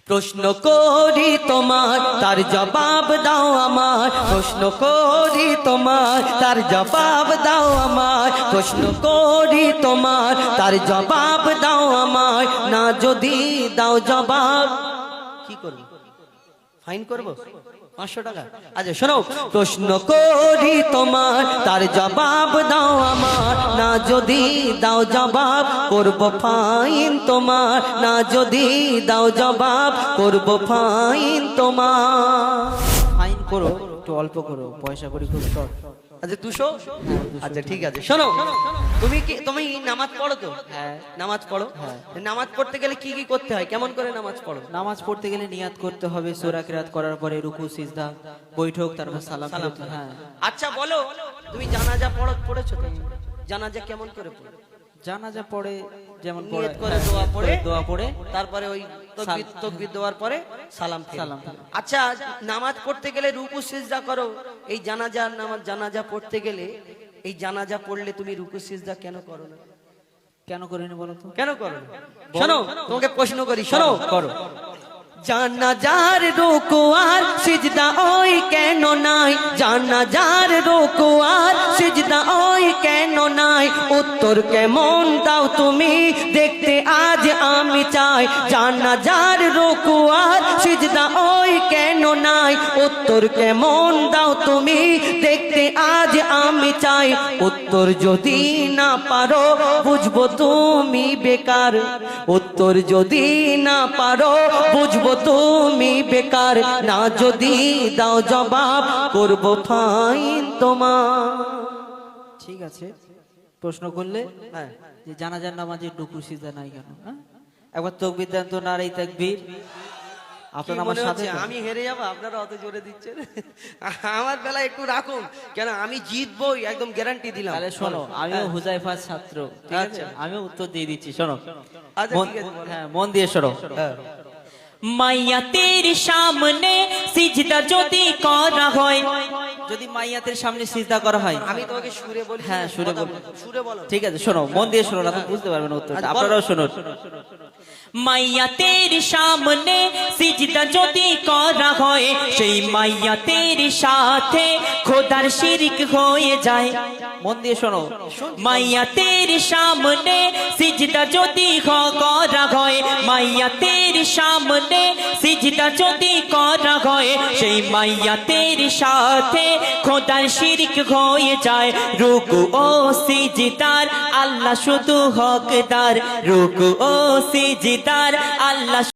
প্রশ্ন করি তোমার তার জবাব দাও আমার, প্রশ্ন করি তোমার তার জবাব দাও আমার, প্রশ্ন করি তোমার তার জবাব দাও আমার। না যদি দাও জবাব কি করব? ফাইন করব 500 টাকা। আচ্ছা শোনো, প্রশ্ন করি তোমার তার জবাব দাও আমার, না যদি দাও জবাব করব ফাইন তোমার, না যদি দাও জবাব করব ফাইন তোমার। ফাইন করো, একটু অল্প করো, পয়সা করি খুব শর্ট। আচ্ছা 200? আচ্ছা ঠিক আছে। শোনো, তুমি নামাজ পড়ো তো? হ্যাঁ নামাজ পড়ো। হ্যাঁ। নামাজ পড়তে গেলে কি কি করতে হয়, কেমন করে নামাজ পড়ো? নামাজ পড়তে গেলে নিয়াত করতে হবে, সূরা কিরাত করার পরে রুকু সিজদা বৈঠক, তারপর সালাম। হ্যাঁ। আচ্ছা বলো, তুমি জানাজা পড়েছো তো? জানাজা কেমন করে পড়ো? জানাজা পড়ে যেমন নিয়ত করে দোয়া পড়ে তারপরে ওই তাকবীর দেওয়ার পরে সালাম সালাম। আচ্ছা নামাজ পড়তে গেলে রুকু সিজদা করো, এই জানাজার নামাজ জানাজা পড়তে গেলে এই জানাজা পড়লে তুমি রুকু সিজদা কেন করো না? কেন করিনি বলো তো? কেন করো না? শোনো, তোমাকে প্রশ্ন করি, শোনো। করো। জানাজার রুকু আর সিজদা ওই কেন নাই? জানাজার রুকু আর সিজদা ওই কেন নাই? উত্তর কেমন দাও তুমি দেখতে আজ আমি চাই। জানাজার রুকু আর সিজদা ওই কেন নাই? উত্তর কেমন দাও তুমি দেখতে আজ আমি চাই। উত্তর যদি না পারো বুঝবো তুমি বেকার, উত্তর যদি না পারো বুঝবো তুমি বেকার, না যদি দাও জবাব করব ফাইন তোমার। ঠিক আছে, প্রশ্ন করলে হ্যাঁ, যে জানাজার নামাজে রুকু সিজদা নাই কেন? হ্যাঁ, একবার তাকবীর দেন তো, নারে তাকবীর। আপনারা আমার সাথে তো? আমি হেরে যাবো, আপনারা অত জোরে দিচ্ছেন। আমার বেলা একটু রাখুন, কেন আমি জিতবই, একদম গ্যারান্টি দিলাম। তাহলে শোনো, আমিও হুজাইফার ছাত্র, ঠিক আছে? আমিও উত্তর দিয়ে দিচ্ছি, শোনো। হ্যাঁ, মন দিয়ে শোনো। মাইয়াতের সামনে সিজদা যদি করা হয়, যদি মাইয়াতের সামনে সিজদা করা হয়, আমি তোমাকে সুরে বলি। হ্যাঁ, সুরে বলো। সুরে বলো। ঠিক আছে, শোনো, মন দিয়ে শোনো, না তো বুঝতে পারবেন উত্তরটা। আচ্ছা, আপনারাও শুনুন। মাইয়াতের সামনে সিজদা যদি করা হয়, সেই মাইয়াতের সাথে খোদার শিরক হয়ে যায়। মন দিয়ে শোনো। মাইয়াতের সামনে সিজদা যদি করা হয়, মাইয়াতের সামনে সিজদা যদি করা হয়, সেই মাইয়াতের সাথে খোদার শিরক হয়ে যায়। রুকু ও সিজদার আল্লাহ শুধু হকদার, রুকু ও সিজদার আল্লাহ